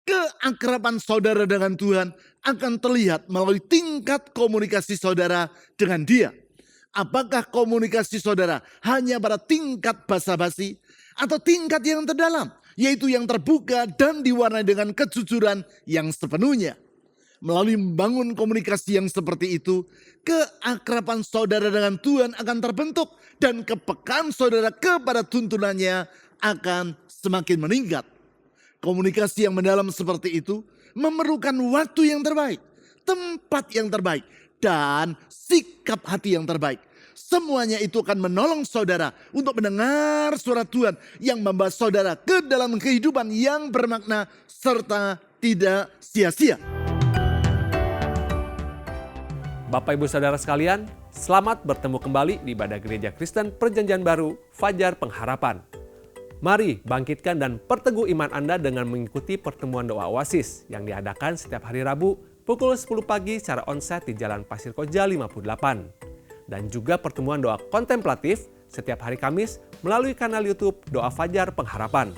Keakraban saudara dengan Tuhan akan terlihat melalui tingkat komunikasi saudara dengan Dia. Apakah komunikasi saudara hanya pada tingkat basa-basi atau tingkat yang terdalam, yaitu yang terbuka dan diwarnai dengan kejujuran yang sepenuhnya. Melalui membangun komunikasi yang seperti itu, keakraban saudara dengan Tuhan akan terbentuk dan kepekaan saudara kepada tuntunannya akan semakin meningkat. Komunikasi yang mendalam seperti itu memerlukan waktu yang terbaik, tempat yang terbaik, dan sikap hati yang terbaik. Semuanya itu akan menolong saudara untuk mendengar suara Tuhan yang membawa saudara ke dalam kehidupan yang bermakna serta tidak sia-sia. Bapak Ibu Saudara sekalian, selamat bertemu kembali di Ibadah Gereja Kristen Perjanjian Baru, Fajar Pengharapan. Mari bangkitkan dan perteguh iman Anda dengan mengikuti pertemuan doa Oasis yang diadakan setiap hari Rabu pukul 10 pagi secara onsite di Jalan Pasir Koja 58. Dan juga pertemuan doa kontemplatif setiap hari Kamis melalui kanal YouTube Doa Fajar Pengharapan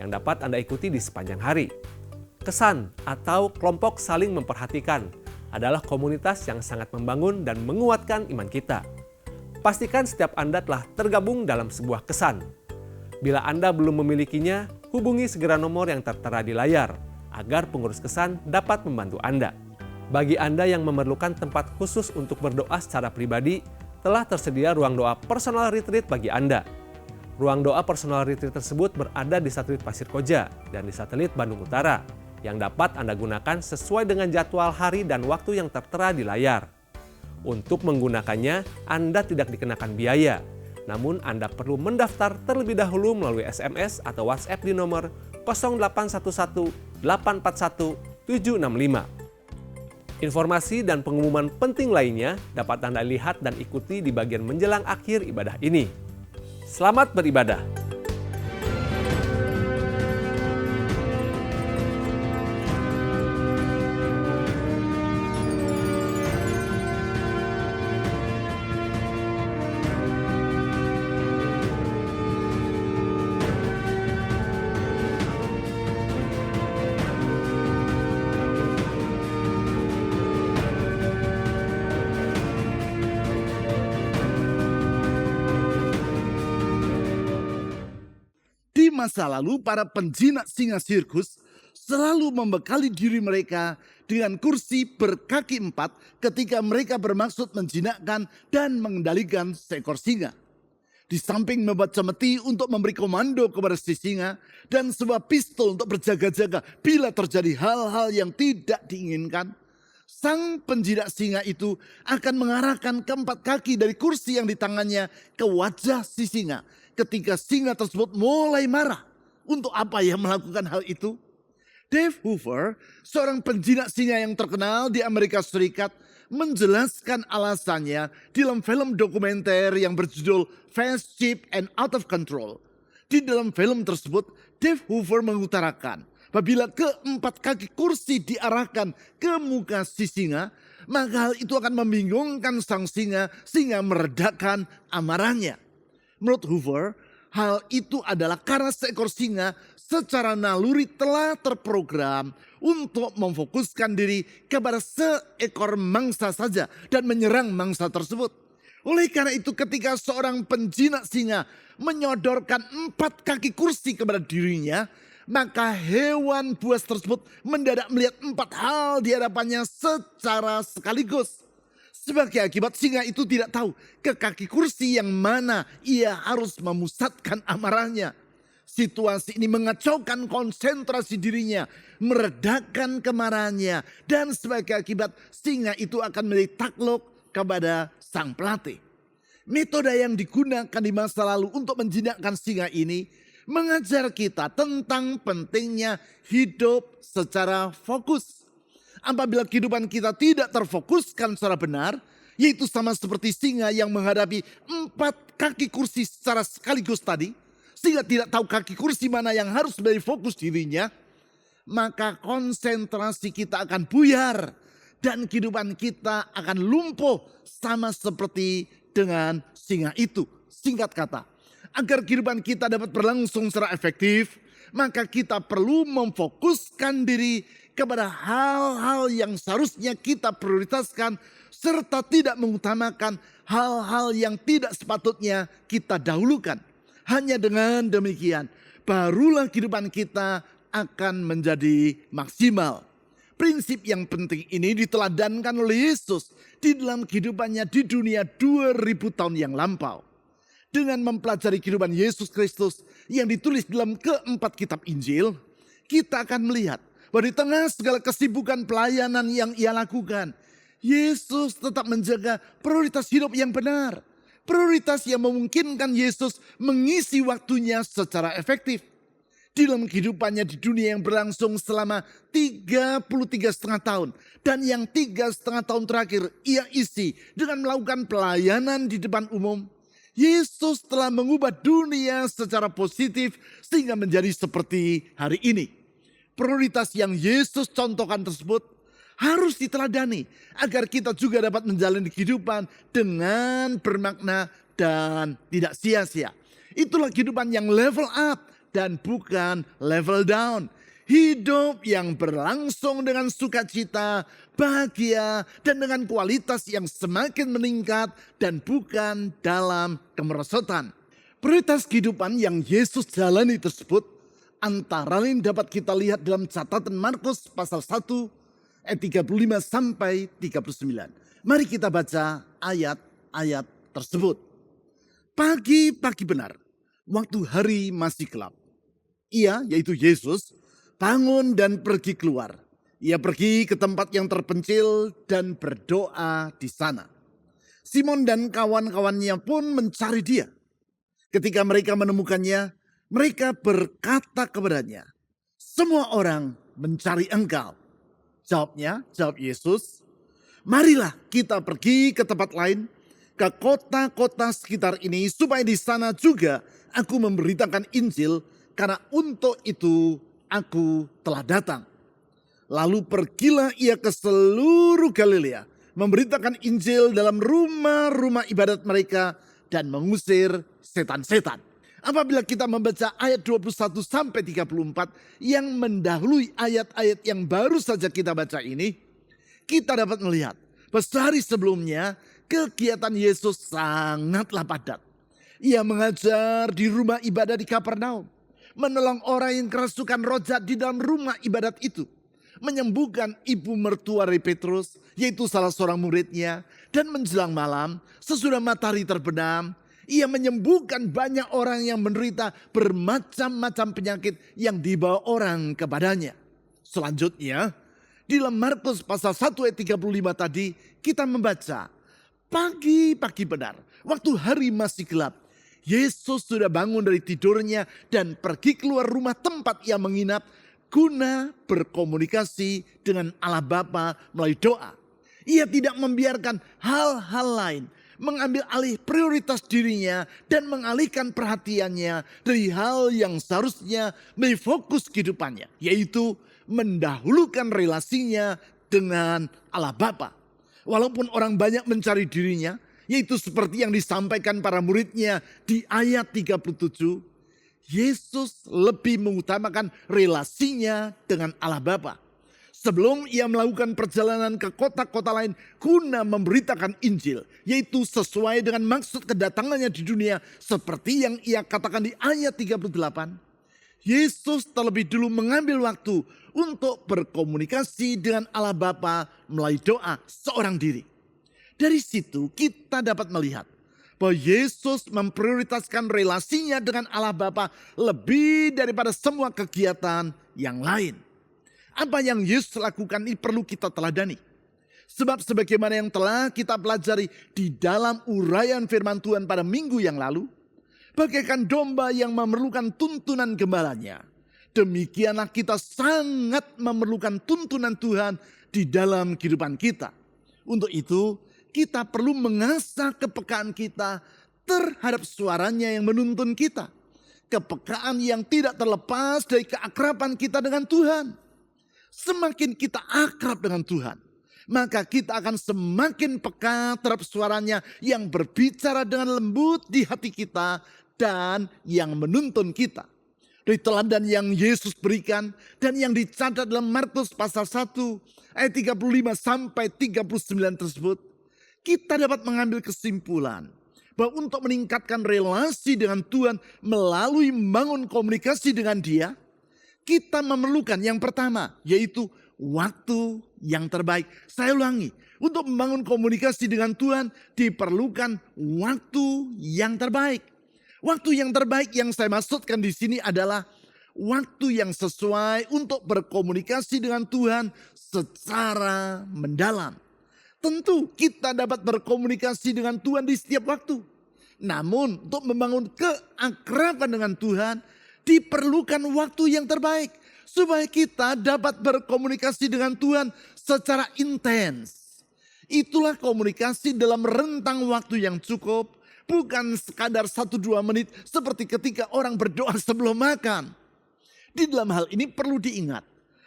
yang dapat Anda ikuti di sepanjang hari. Kesan atau kelompok saling memperhatikan adalah komunitas yang sangat membangun dan menguatkan iman kita. Pastikan setiap Anda telah tergabung dalam sebuah kesan. Bila Anda belum memilikinya, hubungi segera nomor yang tertera di layar agar pengurus kesan dapat membantu Anda. Bagi Anda yang memerlukan tempat khusus untuk berdoa secara pribadi, telah tersedia ruang doa personal retreat bagi Anda. Ruang doa personal retreat tersebut berada di satelit Pasir Koja dan di satelit Bandung Utara, yang dapat Anda gunakan sesuai dengan jadwal hari dan waktu yang tertera di layar. Untuk menggunakannya, Anda tidak dikenakan biaya, namun Anda perlu mendaftar terlebih dahulu melalui SMS atau WhatsApp di nomor 0811 841 765. Informasi dan pengumuman penting lainnya dapat Anda lihat dan ikuti di bagian menjelang akhir ibadah ini. Selamat beribadah! Di masa lalu, para penjinak singa sirkus selalu membekali diri mereka dengan kursi berkaki 4 ketika mereka bermaksud menjinakkan dan mengendalikan seekor singa. Di samping membuat cemeti untuk memberi komando kepada si singa dan sebuah pistol untuk berjaga-jaga bila terjadi hal-hal yang tidak diinginkan, sang penjinak singa itu akan mengarahkan keempat kaki dari kursi yang di tangannya ke wajah si singa. Ketika singa tersebut mulai marah, untuk apa ia melakukan hal itu? Dave Hoover, seorang penjinak singa yang terkenal di Amerika Serikat, menjelaskan alasannya di dalam film dokumenter yang berjudul Fast, Cheap, and Out of Control. Di dalam film tersebut, Dave Hoover mengutarakan, apabila keempat kaki kursi diarahkan ke muka si singa, maka hal itu akan membingungkan sang singa sehingga meredakan amarahnya. Menurut Hoover, hal itu adalah karena seekor singa secara naluri telah terprogram untuk memfokuskan diri kepada seekor mangsa saja dan menyerang mangsa tersebut. Oleh karena itu, ketika seorang penjinak singa menyodorkan 4 kaki kursi kepada dirinya, maka hewan buas tersebut mendadak melihat 4 hal di hadapannya secara sekaligus. Sebagai akibat, singa itu tidak tahu ke kaki kursi yang mana ia harus memusatkan amarahnya. Situasi ini mengacaukan konsentrasi dirinya, meredakan kemarahannya, dan sebagai akibat singa itu akan menjadi takluk kepada sang pelatih. Metode yang digunakan di masa lalu untuk menjinakkan singa ini mengajar kita tentang pentingnya hidup secara fokus. Apabila kehidupan kita tidak terfokuskan secara benar, yaitu sama seperti singa yang menghadapi 4 kaki kursi secara sekaligus tadi, sehingga tidak tahu kaki kursi mana yang harus menjadi fokus dirinya, maka konsentrasi kita akan buyar dan kehidupan kita akan lumpuh sama seperti dengan singa itu. Singkat kata, agar kehidupan kita dapat berlangsung secara efektif, maka kita perlu memfokuskan diri kepada hal-hal yang seharusnya kita prioritaskan, serta tidak mengutamakan hal-hal yang tidak sepatutnya kita dahulukan. Hanya dengan demikian, barulah kehidupan kita akan menjadi maksimal. Prinsip yang penting ini diteladankan oleh Yesus di dalam kehidupannya di dunia 2000 tahun yang lampau. Dengan mempelajari kehidupan Yesus Kristus yang ditulis dalam keempat kitab Injil, kita akan melihat bahwa di tengah segala kesibukan pelayanan yang ia lakukan, Yesus tetap menjaga prioritas hidup yang benar. Prioritas yang memungkinkan Yesus mengisi waktunya secara efektif. Di dalam kehidupannya di dunia yang berlangsung selama 33,5 tahun. Dan yang 3,5 tahun terakhir ia isi dengan melakukan pelayanan di depan umum. Yesus telah mengubah dunia secara positif sehingga menjadi seperti hari ini. Prioritas yang Yesus contohkan tersebut harus diteladani agar kita juga dapat menjalani kehidupan dengan bermakna dan tidak sia-sia. Itulah kehidupan yang level up dan bukan level down. Hidup yang berlangsung dengan sukacita, bahagia, dan dengan kualitas yang semakin meningkat dan bukan dalam kemerosotan. Prioritas kehidupan yang Yesus jalani tersebut antara lain dapat kita lihat dalam catatan Markus pasal 1 ayat 35 sampai 39. Mari kita baca ayat-ayat tersebut. Pagi-pagi benar, waktu hari masih gelap. Ia, yaitu Yesus, bangun dan pergi keluar. Ia pergi ke tempat yang terpencil dan berdoa di sana. Simon dan kawan-kawannya pun mencari dia. Ketika mereka menemukannya, mereka berkata kepadanya, "Semua orang mencari engkau." Jawab Yesus, "Marilah kita pergi ke tempat lain, ke kota-kota sekitar ini, supaya di sana juga aku memberitakan Injil, karena untuk itu aku telah datang." Lalu pergilah ia ke seluruh Galilea, memberitakan Injil dalam rumah-rumah ibadat mereka dan mengusir setan-setan. Apabila kita membaca ayat 21 sampai 34 yang mendahului ayat-ayat yang baru saja kita baca ini, kita dapat melihat bahwa sehari sebelumnya kegiatan Yesus sangatlah padat. Ia mengajar di rumah ibadah di Kapernaum, menolong orang yang kerasukan roh jahat di dalam rumah ibadat itu, menyembuhkan ibu mertua dari Petrus, yaitu salah seorang muridnya, dan menjelang malam sesudah matahari terbenam, ia menyembuhkan banyak orang yang menderita bermacam-macam penyakit yang dibawa orang kepadanya. Selanjutnya, di dalam Markus pasal 1 ayat 35 tadi, kita membaca, pagi-pagi benar, waktu hari masih gelap, Yesus sudah bangun dari tidurnya dan pergi keluar rumah tempat ia menginap guna berkomunikasi dengan Allah Bapa melalui doa. Ia tidak membiarkan hal-hal lain mengambil alih prioritas dirinya dan mengalihkan perhatiannya dari hal yang seharusnya menjadi fokus kehidupannya, yaitu mendahulukan relasinya dengan Allah Bapa. Walaupun orang banyak mencari dirinya, yaitu seperti yang disampaikan para muridnya di ayat 37, Yesus lebih mengutamakan relasinya dengan Allah Bapa. Sebelum ia melakukan perjalanan ke kota-kota lain guna memberitakan Injil, yaitu sesuai dengan maksud kedatangannya di dunia, seperti yang ia katakan di ayat 38, Yesus terlebih dulu mengambil waktu untuk berkomunikasi dengan Allah Bapa melalui doa seorang diri. Dari situ kita dapat melihat bahwa Yesus memprioritaskan relasinya dengan Allah Bapa lebih daripada semua kegiatan yang lain. Apa yang Yesus lakukan ini perlu kita teladani. Sebab sebagaimana yang telah kita pelajari di dalam uraian firman Tuhan pada minggu yang lalu, bagaikan domba yang memerlukan tuntunan gembalanya, demikianlah kita sangat memerlukan tuntunan Tuhan di dalam kehidupan kita. Untuk itu, kita perlu mengasah kepekaan kita terhadap suaranya yang menuntun kita. Kepekaan yang tidak terlepas dari keakraban kita dengan Tuhan. Semakin kita akrab dengan Tuhan, maka kita akan semakin peka terhadap suaranya yang berbicara dengan lembut di hati kita dan yang menuntun kita. Dari teladan yang Yesus berikan dan yang dicatat dalam Markus pasal 1 ayat 35 sampai 39 tersebut, kita dapat mengambil kesimpulan bahwa untuk meningkatkan relasi dengan Tuhan melalui membangun komunikasi dengan Dia, kita memerlukan yang pertama, yaitu waktu yang terbaik. Saya ulangi, untuk membangun komunikasi dengan Tuhan diperlukan waktu yang terbaik. Waktu yang terbaik yang saya maksudkan di sini adalah waktu yang sesuai untuk berkomunikasi dengan Tuhan secara mendalam. Tentu kita dapat berkomunikasi dengan Tuhan di setiap waktu. Namun untuk membangun keakraban dengan Tuhan diperlukan waktu yang terbaik. Supaya kita dapat berkomunikasi dengan Tuhan secara intens. Itulah komunikasi dalam rentang waktu yang cukup. Bukan sekadar 1-2 menit seperti ketika orang berdoa sebelum makan. Di dalam hal ini perlu diingat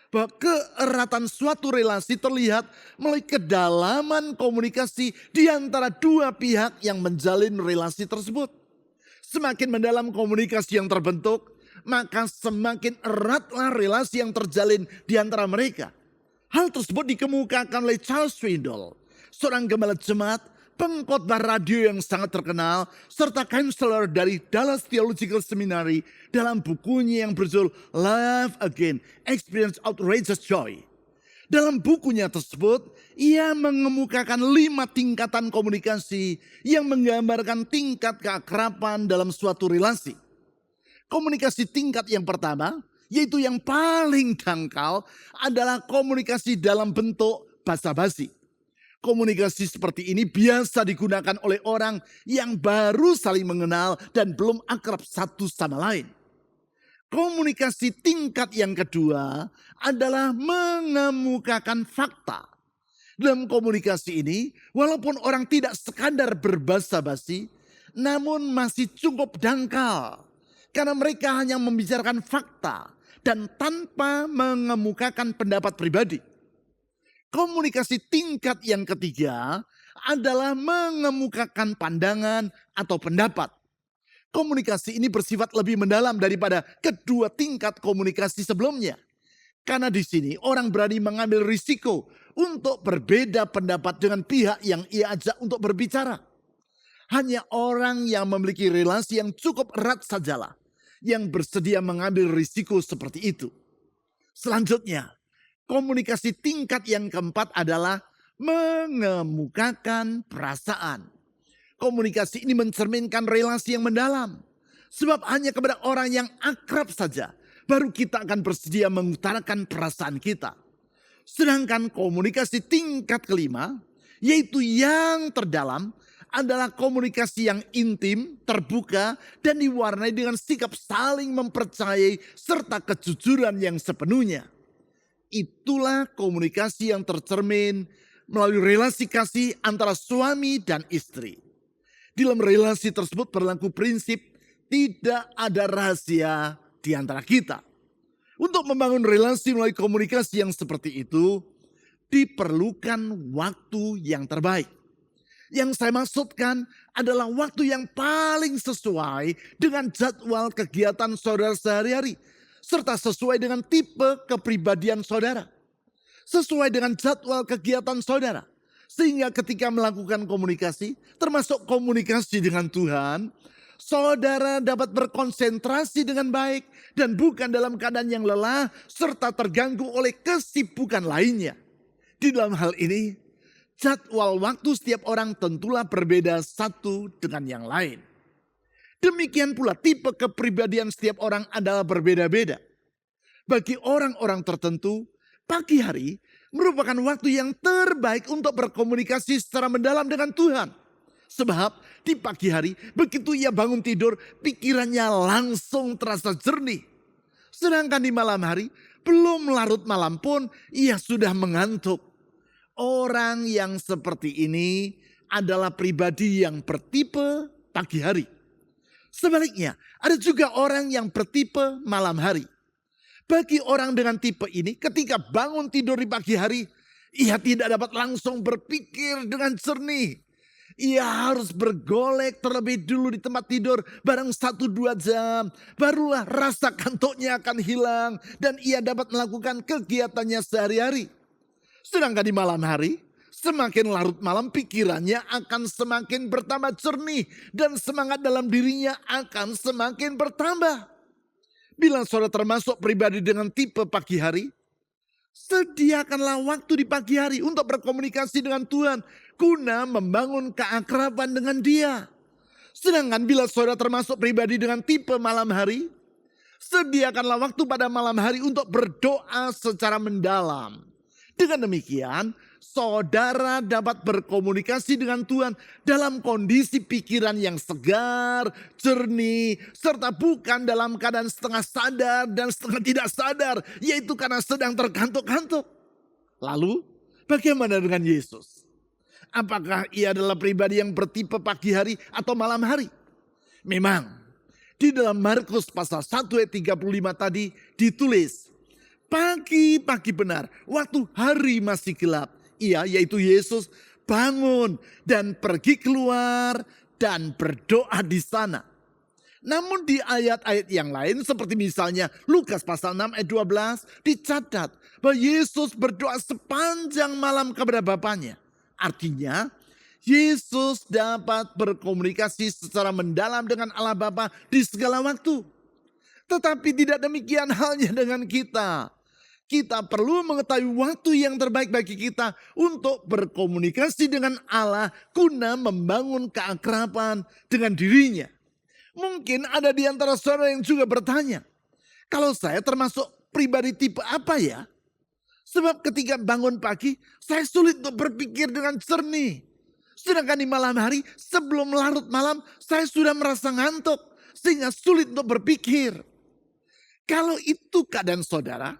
bahwa keeratan suatu relasi terlihat melalui kedalaman komunikasi di antara dua pihak yang menjalin relasi tersebut. Semakin mendalam komunikasi yang terbentuk, maka semakin eratlah relasi yang terjalin di antara mereka. Hal tersebut dikemukakan oleh Charles Swindoll, seorang gembala jemaat, pengkhotbah radio yang sangat terkenal, serta counselor dari Dallas Theological Seminary dalam bukunya yang berjudul Love Again, Experience Outrageous Joy. Dalam bukunya tersebut, ia mengemukakan 5 tingkatan komunikasi yang menggambarkan tingkat keakraban dalam suatu relasi. Komunikasi tingkat yang pertama, yaitu yang paling dangkal, adalah komunikasi dalam bentuk basa-basi. Komunikasi seperti ini biasa digunakan oleh orang yang baru saling mengenal dan belum akrab satu sama lain. Komunikasi tingkat yang kedua adalah mengemukakan fakta. Dalam komunikasi ini, walaupun orang tidak sekadar berbasa-basi, namun masih cukup dangkal. Karena mereka hanya membicarakan fakta dan tanpa mengemukakan pendapat pribadi. Komunikasi tingkat yang ketiga adalah mengemukakan pandangan atau pendapat. Komunikasi ini bersifat lebih mendalam daripada kedua tingkat komunikasi sebelumnya. Karena di sini orang berani mengambil risiko untuk berbeda pendapat dengan pihak yang ia ajak untuk berbicara. Hanya orang yang memiliki relasi yang cukup erat sajalah yang bersedia mengambil risiko seperti itu. Selanjutnya, komunikasi tingkat yang keempat adalah mengemukakan perasaan. Komunikasi ini mencerminkan relasi yang mendalam. Sebab hanya kepada orang yang akrab saja, baru kita akan bersedia mengutarakan perasaan kita. Sedangkan komunikasi tingkat kelima, yaitu yang terdalam, adalah komunikasi yang intim, terbuka, dan diwarnai dengan sikap saling mempercayai serta kejujuran yang sepenuhnya. Itulah komunikasi yang tercermin melalui relasi kasih antara suami dan istri. Di dalam relasi tersebut berlaku prinsip tidak ada rahasia di antara kita. Untuk membangun relasi melalui komunikasi yang seperti itu, diperlukan waktu yang terbaik. Yang saya maksudkan adalah waktu yang paling sesuai dengan jadwal kegiatan saudara sehari-hari. Serta sesuai dengan tipe kepribadian saudara. Sesuai dengan jadwal kegiatan saudara. Sehingga ketika melakukan komunikasi, termasuk komunikasi dengan Tuhan, saudara dapat berkonsentrasi dengan baik dan bukan dalam keadaan yang lelah serta terganggu oleh kesibukan lainnya. Di dalam hal ini, jadwal waktu setiap orang tentulah berbeda satu dengan yang lain. Demikian pula tipe kepribadian setiap orang adalah berbeda-beda. Bagi orang-orang tertentu, pagi hari merupakan waktu yang terbaik untuk berkomunikasi secara mendalam dengan Tuhan. Sebab di pagi hari begitu ia bangun tidur, pikirannya langsung terasa jernih. Sedangkan di malam hari, belum larut malam pun ia sudah mengantuk. Orang yang seperti ini adalah pribadi yang bertipe pagi hari. Sebaliknya, ada juga orang yang bertipe malam hari. Bagi orang dengan tipe ini, ketika bangun tidur di pagi hari, ia tidak dapat langsung berpikir dengan jernih. Ia harus bergolek terlebih dulu di tempat tidur barang 1-2 jam. Barulah rasa kantuknya akan hilang dan ia dapat melakukan kegiatannya sehari-hari. Sedangkan di malam hari, semakin larut malam pikirannya akan semakin bertambah jernih dan semangat dalam dirinya akan semakin bertambah. Bila saudara termasuk pribadi dengan tipe pagi hari, sediakanlah waktu di pagi hari untuk berkomunikasi dengan Tuhan guna membangun keakraban dengan Dia. Sedangkan bila saudara termasuk pribadi dengan tipe malam hari, sediakanlah waktu pada malam hari untuk berdoa secara mendalam. Dengan demikian, saudara dapat berkomunikasi dengan Tuhan dalam kondisi pikiran yang segar, jernih, serta bukan dalam keadaan setengah sadar dan setengah tidak sadar, yaitu karena sedang terkantuk-kantuk. Lalu, bagaimana dengan Yesus? Apakah ia adalah pribadi yang bertipe pagi hari atau malam hari? Memang, di dalam Markus pasal 1 ayat 35 tadi ditulis, pagi-pagi benar, waktu hari masih gelap, ia yaitu Yesus bangun dan pergi keluar dan berdoa di sana. Namun di ayat-ayat yang lain seperti misalnya Lukas pasal 6 ayat 12 dicatat bahwa Yesus berdoa sepanjang malam kepada Bapanya. Artinya Yesus dapat berkomunikasi secara mendalam dengan Allah Bapa di segala waktu. Tetapi tidak demikian halnya dengan kita. Kita perlu mengetahui waktu yang terbaik bagi kita untuk berkomunikasi dengan Allah guna membangun keakraban dengan dirinya. Mungkin ada di antara saudara yang juga bertanya, kalau saya termasuk pribadi tipe apa ya? Sebab ketika bangun pagi, saya sulit untuk berpikir dengan jernih. Sedangkan di malam hari, sebelum larut malam, saya sudah merasa ngantuk, sehingga sulit untuk berpikir. Kalau itu keadaan saudara,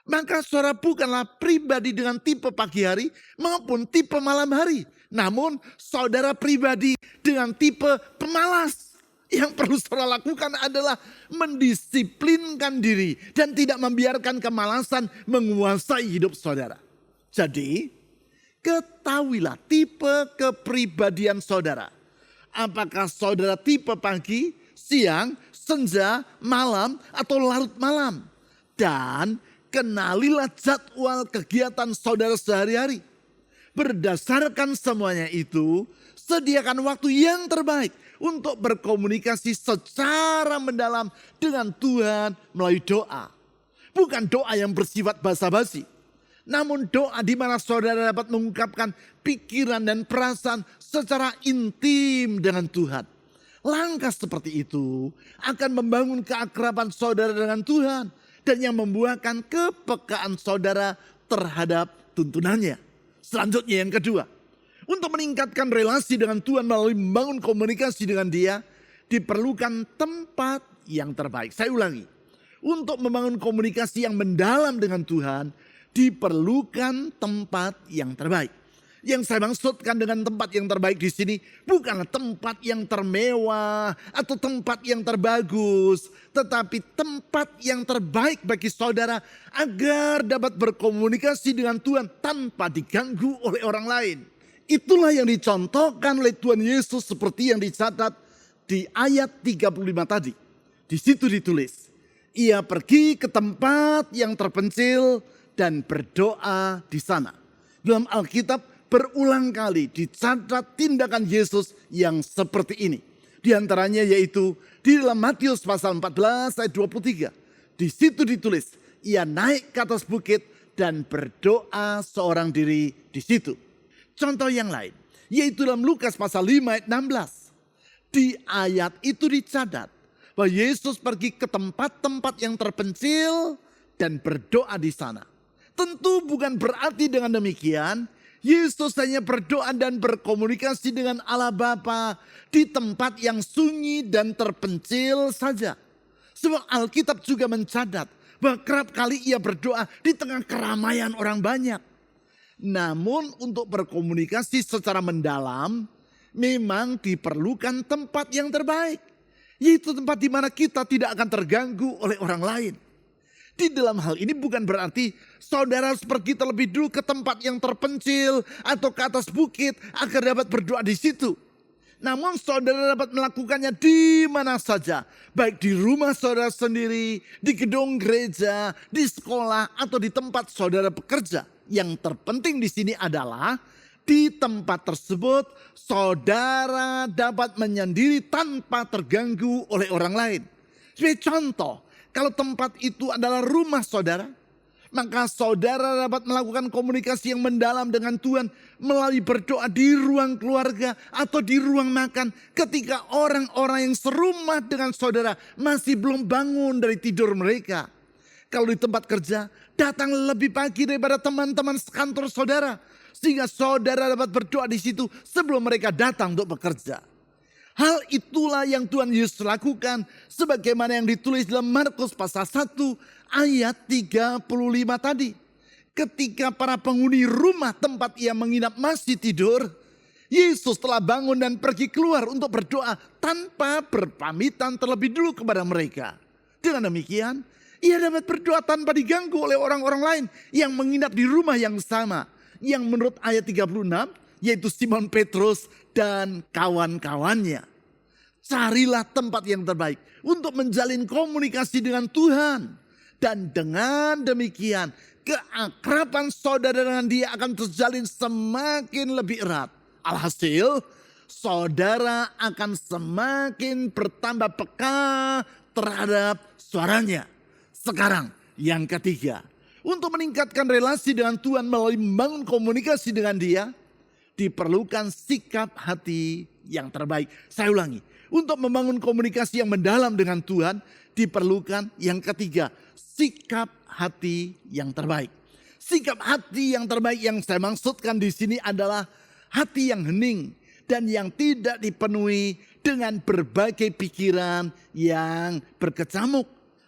maka saudara bukanlah pribadi dengan tipe pagi hari maupun tipe malam hari. Namun saudara pribadi dengan tipe pemalas. Yang perlu saudara lakukan adalah mendisiplinkan diri dan tidak membiarkan kemalasan menguasai hidup saudara. Jadi, ketahuilah tipe kepribadian saudara. Apakah saudara tipe pagi, siang, senja, malam, atau larut malam? Dan kenalilah jadwal kegiatan saudara sehari-hari. Berdasarkan semuanya itu, sediakan waktu yang terbaik untuk berkomunikasi secara mendalam dengan Tuhan melalui doa. Bukan doa yang bersifat basa-basi, namun doa di mana saudara dapat mengungkapkan pikiran dan perasaan secara intim dengan Tuhan. Langkah seperti itu akan membangun keakraban saudara dengan Tuhan dan yang membuahkan kepekaan saudara terhadap tuntunannya. Selanjutnya yang kedua, untuk meningkatkan relasi dengan Tuhan melalui membangun komunikasi dengan Dia, diperlukan tempat yang terbaik. Saya ulangi, untuk membangun komunikasi yang mendalam dengan Tuhan, diperlukan tempat yang terbaik. Yang saya maksudkan dengan tempat yang terbaik di sini bukanlah tempat yang termewah atau tempat yang terbagus, tetapi tempat yang terbaik bagi saudara agar dapat berkomunikasi dengan Tuhan tanpa diganggu oleh orang lain. Itulah yang dicontohkan oleh Tuhan Yesus seperti yang dicatat di ayat 35 tadi. Di situ ditulis, ia pergi ke tempat yang terpencil dan berdoa di sana. Dalam Alkitab berulang kali dicatat tindakan Yesus yang seperti ini. Di antaranya yaitu di dalam Matius pasal 14 ayat 23. Di situ ditulis, ia naik ke atas bukit dan berdoa seorang diri di situ. Contoh yang lain, yaitu dalam Lukas pasal 5 ayat 16. Di ayat itu dicatat bahwa Yesus pergi ke tempat-tempat yang terpencil dan berdoa di sana. Tentu bukan berarti dengan demikian Yesus hanya berdoa dan berkomunikasi dengan Allah Bapa di tempat yang sunyi dan terpencil saja. Sebab Alkitab juga mencatat bahwa kerap kali ia berdoa di tengah keramaian orang banyak. Namun untuk berkomunikasi secara mendalam memang diperlukan tempat yang terbaik. Yaitu tempat di mana kita tidak akan terganggu oleh orang lain. Di dalam hal ini bukan berarti saudara harus pergi terlebih dulu ke tempat yang terpencil atau ke atas bukit agar dapat berdoa di situ. Namun saudara dapat melakukannya di mana saja. Baik di rumah saudara sendiri, di gedung gereja, di sekolah, atau di tempat saudara bekerja. Yang terpenting di sini adalah di tempat tersebut saudara dapat menyendiri tanpa terganggu oleh orang lain. Sebagai contoh, kalau tempat itu adalah rumah saudara, maka saudara dapat melakukan komunikasi yang mendalam dengan Tuhan melalui berdoa di ruang keluarga atau di ruang makan ketika orang-orang yang serumah dengan saudara masih belum bangun dari tidur mereka. Kalau di tempat kerja, datang lebih pagi daripada teman-teman sekantor saudara sehingga saudara dapat berdoa di situ sebelum mereka datang untuk bekerja. Hal itulah yang Tuhan Yesus lakukan sebagaimana yang ditulis dalam Markus pasal 1 ayat 35 tadi. Ketika para penghuni rumah tempat ia menginap masih tidur, Yesus telah bangun dan pergi keluar untuk berdoa tanpa berpamitan terlebih dulu kepada mereka. Dengan demikian, ia dapat berdoa tanpa diganggu oleh orang-orang lain yang menginap di rumah yang sama. Yang menurut ayat 36, yaitu Simon Petrus dan kawan-kawannya. Carilah tempat yang terbaik untuk menjalin komunikasi dengan Tuhan. Dan dengan demikian, keakraban saudara dengan dia akan terjalin semakin lebih erat. Alhasil, saudara akan semakin bertambah peka terhadap suaranya. Sekarang, yang ketiga. Untuk meningkatkan relasi dengan Tuhan melalui membangun komunikasi dengan dia, diperlukan sikap hati yang terbaik. Saya ulangi, untuk membangun komunikasi yang mendalam dengan Tuhan, diperlukan yang ketiga, sikap hati yang terbaik. Sikap hati yang terbaik yang saya maksudkan di sini adalah hati yang hening dan yang tidak dipenuhi dengan berbagai pikiran yang berkecamuk.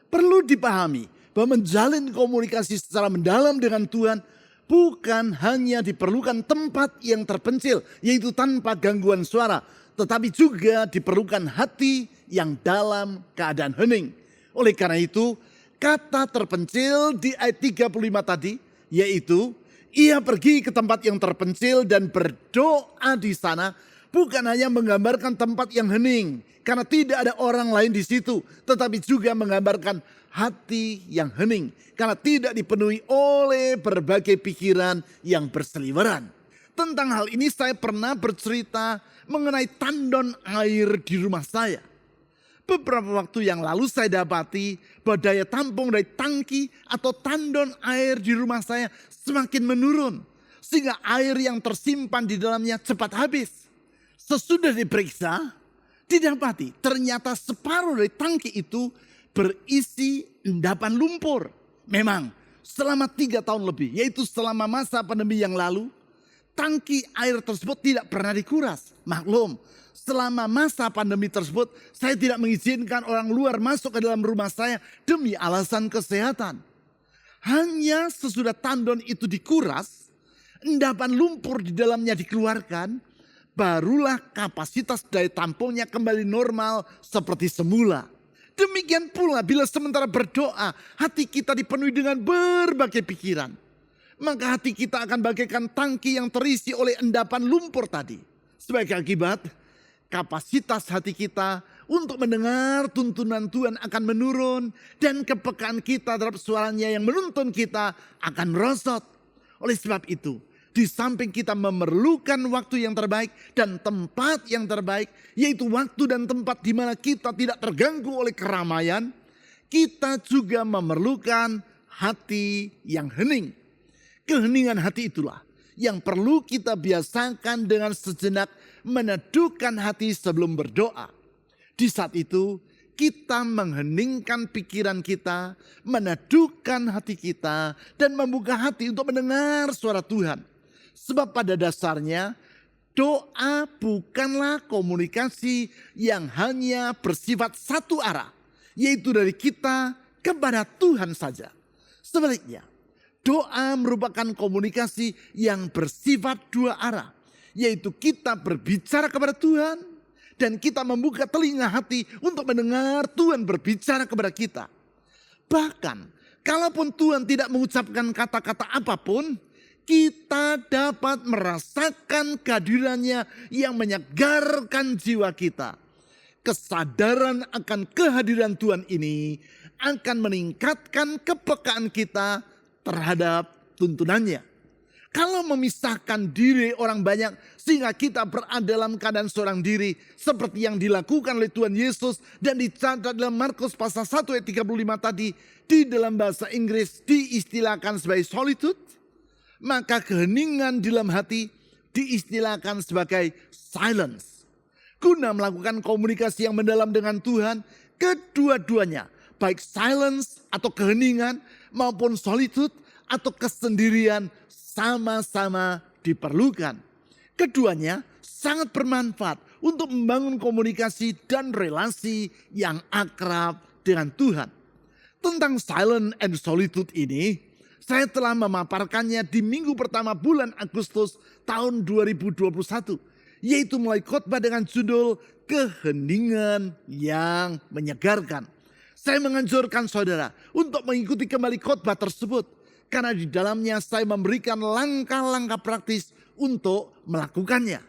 Perlu dipahami bahwa menjalin komunikasi secara mendalam dengan Tuhan bukan hanya diperlukan tempat yang terpencil, yaitu tanpa gangguan suara, tetapi juga diperlukan hati yang dalam keadaan hening. Oleh karena itu, kata terpencil di ayat 35 tadi, yaitu ia pergi ke tempat yang terpencil dan berdoa di sana, bukan hanya menggambarkan tempat yang hening, karena tidak ada orang lain di situ, tetapi juga menggambarkan hati yang hening karena tidak dipenuhi oleh berbagai pikiran yang berseliweran. Tentang hal ini saya pernah bercerita mengenai tandon air di rumah saya. Beberapa waktu yang lalu saya dapati bahwa daya tampung dari tangki atau tandon air di rumah saya semakin menurun. Sehingga air yang tersimpan di dalamnya cepat habis. Sesudah diperiksa, didapati ternyata separuh dari tangki itu berisi endapan lumpur. Memang selama 3 tahun lebih, yaitu selama masa pandemi yang lalu, tangki air tersebut tidak pernah dikuras. Maklum, selama masa pandemi tersebut saya tidak mengizinkan orang luar masuk ke dalam rumah saya demi alasan kesehatan. Hanya sesudah tandon itu dikuras, endapan lumpur di dalamnya dikeluarkan, barulah kapasitas daya tampungnya kembali normal seperti semula. Demikian pula bila sementara berdoa, hati kita dipenuhi dengan berbagai pikiran. Maka hati kita akan bagaikan tangki yang terisi oleh endapan lumpur tadi. Sebagai akibat, kapasitas hati kita untuk mendengar tuntunan Tuhan akan menurun. Dan kepekaan kita terhadap suaranya yang menuntun kita akan merosot. Oleh sebab itu, di samping kita memerlukan waktu yang terbaik dan tempat yang terbaik, yaitu waktu dan tempat di mana kita tidak terganggu oleh keramaian, kita juga memerlukan hati yang hening. Keheningan hati itulah yang perlu kita biasakan dengan sejenak meneduhkan hati sebelum berdoa. Di saat itu, kita mengheningkan pikiran kita, meneduhkan hati kita, dan membuka hati untuk mendengar suara Tuhan. Sebab pada dasarnya doa bukanlah komunikasi yang hanya bersifat satu arah, yaitu dari kita kepada Tuhan saja. Sebaliknya, doa merupakan komunikasi yang bersifat dua arah, yaitu kita berbicara kepada Tuhan dan kita membuka telinga hati untuk mendengar Tuhan berbicara kepada kita. Bahkan Kalaupun Tuhan tidak mengucapkan kata-kata apapun, kita dapat merasakan kehadirannya yang menyegarkan jiwa kita. Kesadaran akan kehadiran Tuhan ini akan meningkatkan kepekaan kita terhadap tuntunannya. Kalau memisahkan diri orang banyak sehingga kita berada dalam keadaan seorang diri seperti yang dilakukan oleh Tuhan Yesus dan dicatat dalam Markus pasal 1 ayat 35 tadi, di dalam bahasa Inggris diistilahkan sebagai solitude, maka keheningan di dalam hati diistilahkan sebagai silence. Guna melakukan komunikasi yang mendalam dengan Tuhan, kedua-duanya, baik silence atau keheningan maupun solitude atau kesendirian, sama-sama diperlukan. Keduanya sangat bermanfaat untuk membangun komunikasi dan relasi yang akrab dengan Tuhan. Tentang silent and solitude ini, saya telah memaparkannya di minggu pertama bulan Agustus tahun 2021, yaitu mulai khotbah dengan judul Keheningan yang Menyegarkan. Saya menganjurkan saudara untuk mengikuti kembali khotbah tersebut, karena di dalamnya saya memberikan langkah-langkah praktis untuk melakukannya.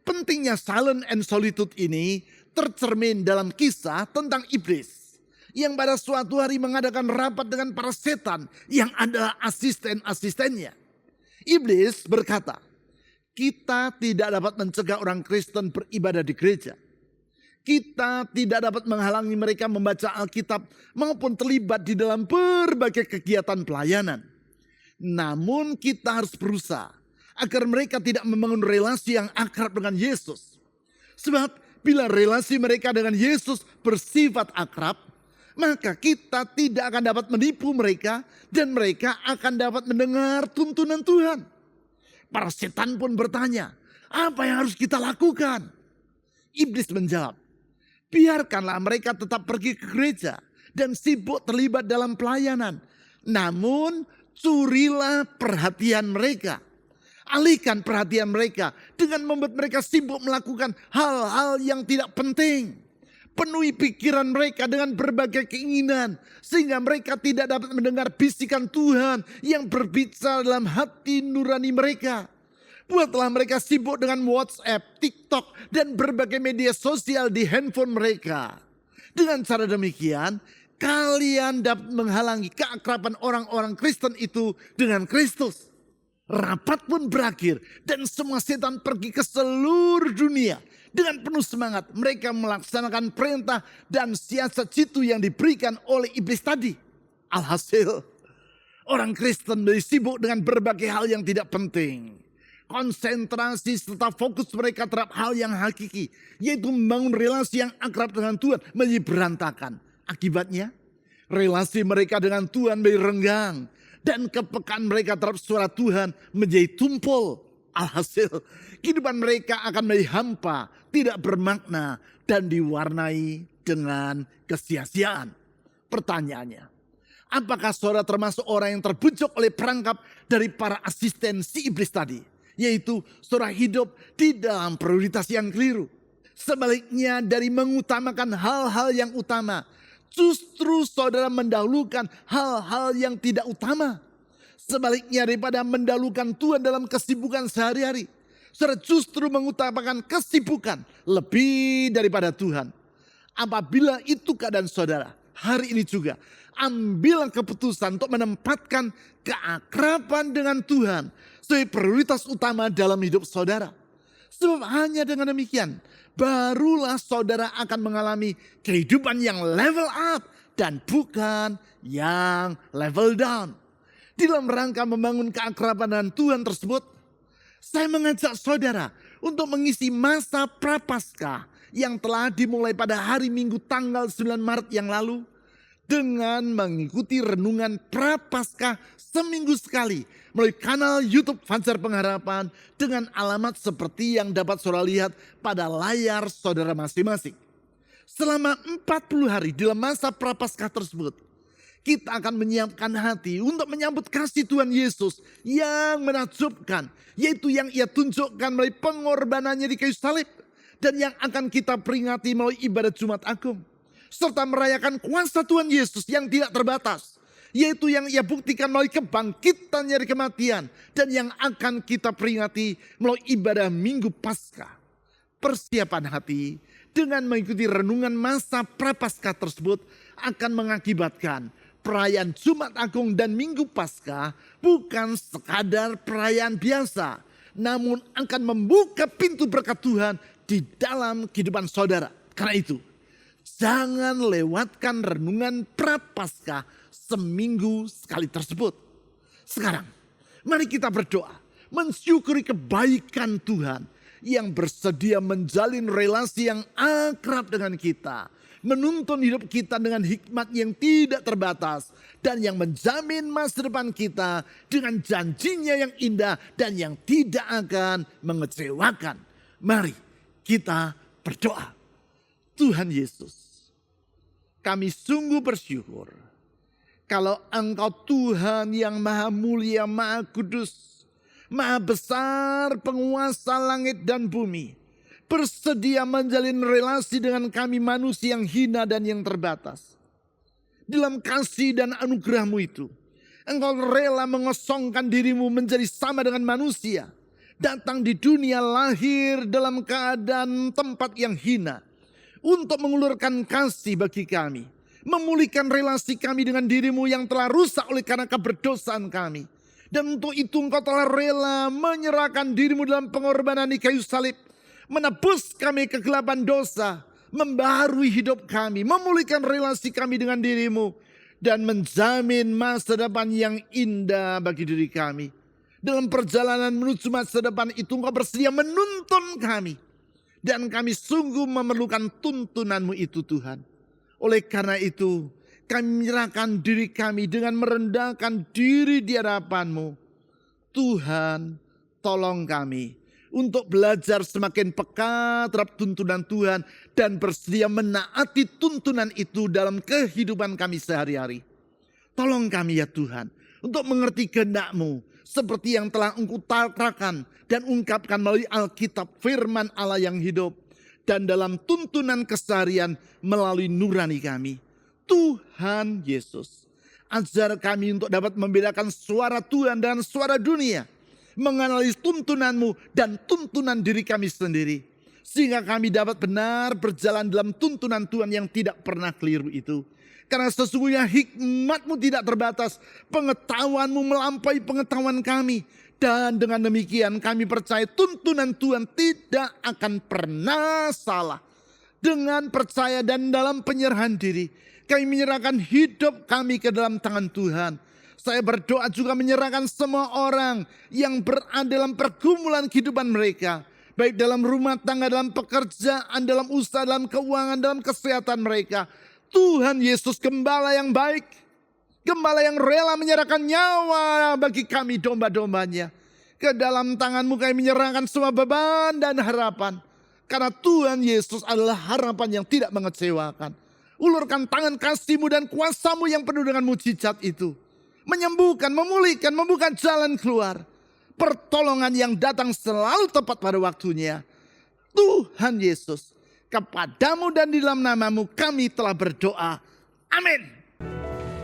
Pentingnya silent and solitude ini tercermin dalam kisah tentang iblis yang pada suatu hari mengadakan rapat dengan para setan yang adalah asisten-asistennya. Iblis berkata, kita tidak dapat mencegah orang Kristen beribadah di gereja. Kita tidak dapat menghalangi mereka membaca Alkitab maupun terlibat di dalam berbagai kegiatan pelayanan. Namun kita harus berusaha agar mereka tidak membangun relasi yang akrab dengan Yesus. Sebab bila relasi mereka dengan Yesus bersifat akrab, maka kita tidak akan dapat menipu mereka dan mereka akan dapat mendengar tuntunan Tuhan. Para setan pun bertanya, apa yang harus kita lakukan? Iblis menjawab, biarkanlah mereka tetap pergi ke gereja dan sibuk terlibat dalam pelayanan. Namun curilah perhatian mereka. Alihkan perhatian mereka dengan membuat mereka sibuk melakukan hal-hal yang tidak penting. Penuhi pikiran mereka dengan berbagai keinginan sehingga mereka tidak dapat mendengar bisikan Tuhan yang berbicara dalam hati nurani mereka. Buatlah mereka sibuk dengan WhatsApp, TikTok, dan berbagai media sosial di handphone mereka. Dengan cara demikian, kalian dapat menghalangi keakraban orang-orang Kristen itu dengan Kristus. Rapat pun berakhir dan semua setan pergi ke seluruh dunia. Dengan penuh semangat mereka melaksanakan perintah dan siasat jitu yang diberikan oleh iblis tadi. Alhasil, orang Kristen lebih sibuk dengan berbagai hal yang tidak penting. Konsentrasi serta fokus mereka terhadap hal yang hakiki, yaitu membangun relasi yang akrab dengan Tuhan, menjadi berantakan. Akibatnya, relasi mereka dengan Tuhan menjadi renggang dan kepekaan mereka terhadap suara Tuhan menjadi tumpul. Alhasil, kehidupan mereka akan menjadi hampa, tidak bermakna, dan diwarnai dengan kesia-siaan. Pertanyaannya, apakah saudara termasuk orang yang terbujuk oleh perangkap dari para asisten si iblis tadi? Yaitu saudara hidup di dalam prioritas yang keliru. Sebaliknya dari mengutamakan hal-hal yang utama, justru saudara mendahulukan hal-hal yang tidak utama. Sebaliknya daripada mendahulukan Tuhan dalam kesibukan sehari-hari, saudara justru mengutamakan kesibukan lebih daripada Tuhan. Apabila itu keadaan saudara, hari ini juga ambil keputusan untuk menempatkan keakraban dengan Tuhan sebagai prioritas utama dalam hidup saudara. Sebab hanya dengan demikian, barulah saudara akan mengalami kehidupan yang level up dan bukan yang level down. Di dalam rangka membangun keakraban dengan Tuhan tersebut, saya mengajak saudara untuk mengisi masa Prapaskah yang telah dimulai pada hari Minggu tanggal 9 Maret yang lalu dengan mengikuti renungan Prapaskah seminggu sekali melalui kanal YouTube Fajar Pengharapan dengan alamat seperti yang dapat saudara lihat pada layar saudara masing-masing. Selama 40 hari dalam masa Prapaskah tersebut, kita akan menyiapkan hati untuk menyambut kasih Tuhan Yesus yang menakjubkan, yaitu yang ia tunjukkan melalui pengorbanannya di kayu salib dan yang akan kita peringati melalui ibadat Jumat Agung, serta merayakan kuasa Tuhan Yesus yang tidak terbatas yaitu yang ia buktikan melalui kebangkitan dari kematian dan yang akan kita peringati melalui ibadah Minggu Paskah. Persiapan hati dengan mengikuti renungan masa Prapaskah tersebut akan mengakibatkan perayaan Jumat Agung dan Minggu Paskah bukan sekadar perayaan biasa, namun akan membuka pintu berkat Tuhan di dalam kehidupan saudara. Karena itu, jangan lewatkan renungan Prapaskah seminggu sekali tersebut. Sekarang, mari kita berdoa, mensyukuri kebaikan Tuhan yang bersedia menjalin relasi yang akrab dengan kita, menuntun hidup kita dengan hikmat yang tidak terbatas, dan yang menjamin masa depan kita dengan janjinya yang indah dan yang tidak akan mengecewakan. Mari kita berdoa. Tuhan Yesus, kami sungguh bersyukur kalau Engkau Tuhan yang maha mulia, maha kudus, maha besar, penguasa langit dan bumi, bersedia menjalin relasi dengan kami manusia yang hina dan yang terbatas. Dalam kasih dan anugerah-Mu itu, Engkau rela mengosongkan diri-Mu menjadi sama dengan manusia, datang di dunia, lahir dalam keadaan tempat yang hina, untuk mengulurkan kasih bagi kami, memulihkan relasi kami dengan diri-Mu yang telah rusak oleh karena keberdosaan kami. Dan untuk itu Engkau telah rela menyerahkan diri-Mu dalam pengorbanan di kayu salib, menebus kami kegelapan dosa, membaharui hidup kami, memulihkan relasi kami dengan diri-Mu, dan menjamin masa depan yang indah bagi diri kami. Dalam perjalanan menuju masa depan itu Engkau bersedia menuntun kami. Dan kami sungguh memerlukan tuntunan-Mu itu Tuhan. Oleh karena itu kami menyerahkan diri kami dengan merendahkan diri di hadapan-Mu. Tuhan, tolong kami untuk belajar semakin peka terhadap tuntunan Tuhan dan bersedia menaati tuntunan itu dalam kehidupan kami sehari-hari. Tolong kami ya Tuhan untuk mengerti kehendak-Mu seperti yang telah Engkau katakan dan ungkapkan melalui Alkitab, firman Allah yang hidup, dan dalam tuntunan keseharian melalui nurani kami. Tuhan Yesus, ajar kami untuk dapat membedakan suara Tuhan dan suara dunia, menganalisis tuntunan-Mu dan tuntunan diri kami sendiri, sehingga kami dapat benar berjalan dalam tuntunan Tuhan yang tidak pernah keliru itu. Karena sesungguhnya hikmat-Mu tidak terbatas, pengetahuan-Mu melampaui pengetahuan kami. Dan dengan demikian kami percaya tuntunan Tuhan tidak akan pernah salah. Dengan percaya dan dalam penyerahan diri, kami menyerahkan hidup kami ke dalam tangan Tuhan. Saya berdoa juga menyerahkan semua orang yang berada dalam pergumulan kehidupan mereka, baik dalam rumah tangga, dalam pekerjaan, dalam usaha, dalam keuangan, dalam kesehatan mereka. Tuhan Yesus, gembala yang baik, gembala yang rela menyerahkan nyawa bagi kami domba-dombanya. Ke dalam tangan-Mu kami menyerahkan semua beban dan harapan. Karena Tuhan Yesus adalah harapan yang tidak mengecewakan. Ulurkan tangan kasih-Mu dan kuasa-Mu yang penuh dengan mujizat itu. Menyembuhkan, memulihkan, membuka jalan keluar. Pertolongan yang datang selalu tepat pada waktunya. Tuhan Yesus, kepada-Mu dan di dalam nama-Mu kami telah berdoa. Amin.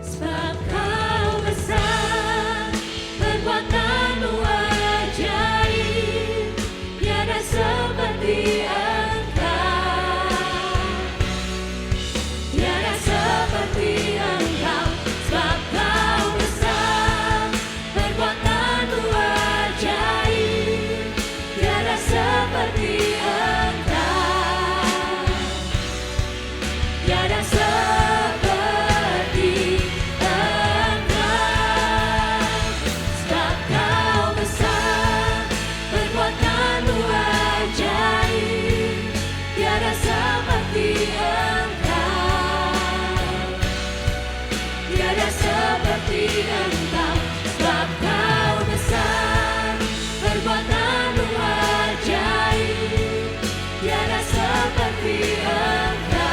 Sebab Kau besar, perbuatan-Mu ajaib, tiada seperti Engkau, tiada seperti Engkau. Sebab Kau besar, perbuatan-Mu ajaib, tiada seperti Engkau, tiada seperti Engkau. Sebab Kau besar, perbuatan-Mu ajaib, tiada seperti Engkau, tiada seperti Engkau. Sebab Kau besar, perbuatan-Mu ajaib, tiada seperti Engkau,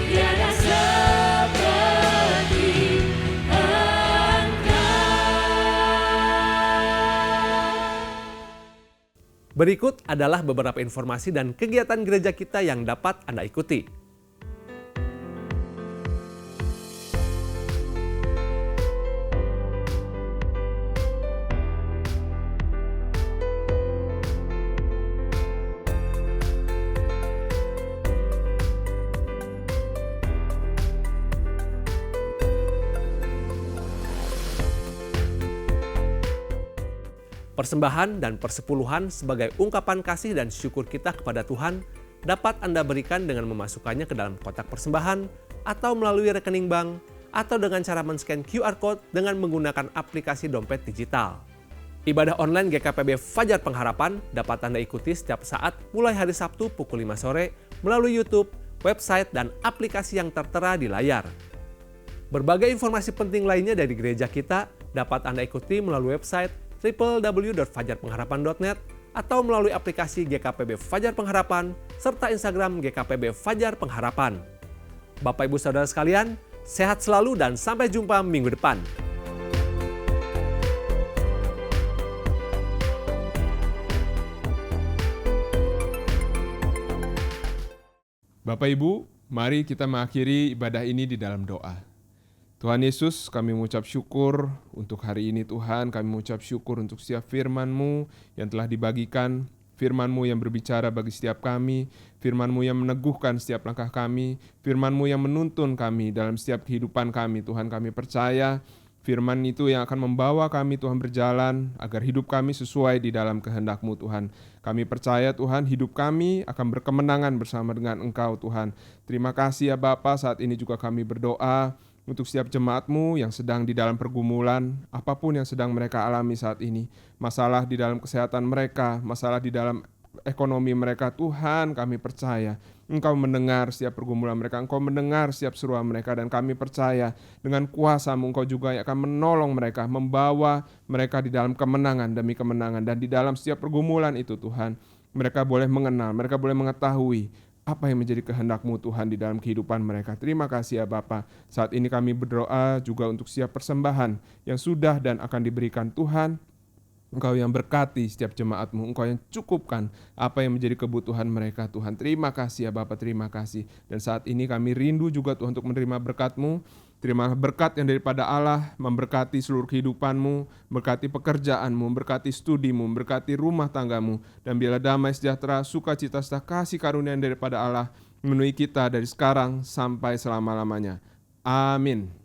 tiada seperti Engkau. Berikut adalah beberapa informasi dan kegiatan gereja kita yang dapat Anda ikuti. Persembahan dan persepuluhan sebagai ungkapan kasih dan syukur kita kepada Tuhan dapat Anda berikan dengan memasukkannya ke dalam kotak persembahan atau melalui rekening bank atau dengan cara men-scan QR Code dengan menggunakan aplikasi dompet digital. Ibadah online GKPB Fajar Pengharapan dapat Anda ikuti setiap saat mulai hari Sabtu pukul 5 sore melalui YouTube, website, dan aplikasi yang tertera di layar. Berbagai informasi penting lainnya dari gereja kita dapat Anda ikuti melalui website www.fajarpengharapan.net atau melalui aplikasi GKPB Fajar Pengharapan serta Instagram GKPB Fajar Pengharapan. Bapak Ibu Saudara sekalian, sehat selalu dan sampai jumpa minggu depan. Bapak Ibu, mari kita mengakhiri ibadah ini di dalam doa. Tuhan Yesus, kami mengucap syukur untuk hari ini Tuhan, kami mengucap syukur untuk setiap firman-Mu yang telah dibagikan, firman-Mu yang berbicara bagi setiap kami, firman-Mu yang meneguhkan setiap langkah kami, firman-Mu yang menuntun kami dalam setiap kehidupan kami. Tuhan, kami percaya firman itu yang akan membawa kami Tuhan berjalan agar hidup kami sesuai di dalam kehendak-Mu Tuhan. Kami percaya Tuhan hidup kami akan berkemenangan bersama dengan Engkau Tuhan. Terima kasih ya Bapa, saat ini juga kami berdoa untuk setiap jemaat-Mu yang sedang di dalam pergumulan, apapun yang sedang mereka alami saat ini. Masalah di dalam kesehatan mereka, masalah di dalam ekonomi mereka, Tuhan kami percaya Engkau mendengar setiap pergumulan mereka, Engkau mendengar setiap seruan mereka, dan kami percaya dengan kuasa-Mu Engkau juga yang akan menolong mereka, membawa mereka di dalam kemenangan demi kemenangan, dan di dalam setiap pergumulan itu Tuhan, mereka boleh mengenal, mereka boleh mengetahui apa yang menjadi kehendak-Mu Tuhan di dalam kehidupan mereka. Terima kasih ya Bapa. Saat ini kami berdoa juga untuk setiap persembahan yang sudah dan akan diberikan Tuhan. Engkau yang berkati setiap jemaat-Mu, Engkau yang cukupkan apa yang menjadi kebutuhan mereka Tuhan. Terima kasih ya Bapa, terima kasih. Dan saat ini kami rindu juga Tuhan untuk menerima berkat-Mu. Terima berkat yang daripada Allah, memberkati seluruh kehidupan-Mu, berkati pekerjaan-Mu, berkati studi-Mu, berkati rumah tangga-Mu, dan biarlah damai sejahtera, sukacita serta kasih karunia yang daripada Allah memenuhi kita dari sekarang sampai selama-lamanya. Amin.